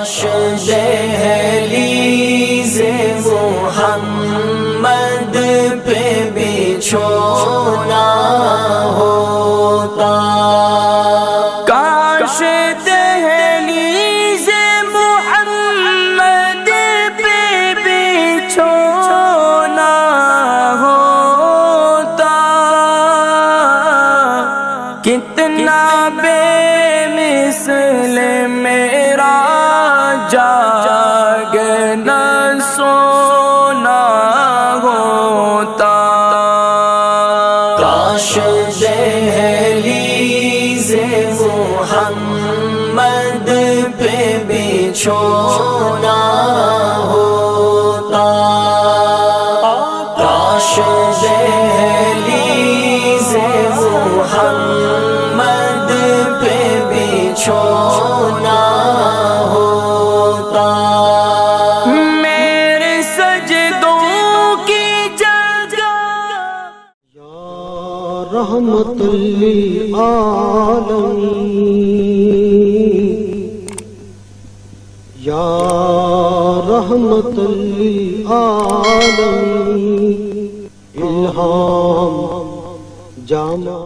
کاش دہلیز محمد پہ بچھونا ہوتا، کاش دہلیز محمد پہ بچھونا ہوتا، کتنا بے مثل میرا جاگنا سونا ہوتا، کاش دہلیز محمد پہ بچھونا ہوتا، کاش دہلیز محمد پہ بچھونا ہوتا، میرے سجدوں کی جگہ یا رحمت للعالمین، یا رحمت للعالمین، الہام جامع